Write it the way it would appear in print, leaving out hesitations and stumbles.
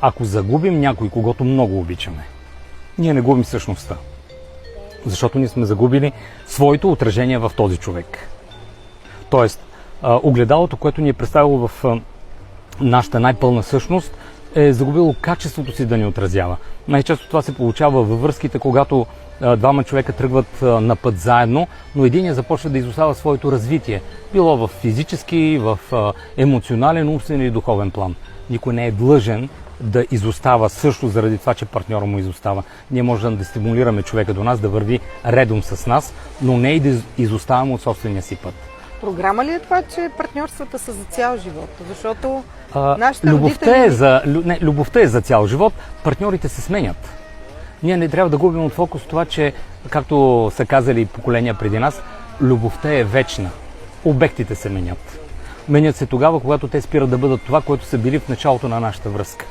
Ако загубим някой, когото много обичаме, ние не губим същността. Защото ние сме загубили своето отражение в този човек. Тоест, огледалото, което ни е представило в нашата най-пълна същност, е загубило качеството си да ни отразява. Най-често това се получава във връзките, когато двама човека тръгват на път заедно, но единият започва да изостава своето развитие. Било в физически, в емоционален, умствен или духовен план. Никой не е длъжен да изостава също заради това, че партньора му изостава. Ние можем да стимулираме човека до нас да върви редом с нас, но не и да изоставаме от собствения си път. Програма ли е това, че партньорствата са за цял живот? Защото любовта е за цял живот, партньорите се сменят. Ние не трябва да губим от фокус това, че, както са казали поколения преди нас, любовта е вечна. Обектите се менят. Менят се тогава, когато те спират да бъдат това, което са били в началото на нашата връзка.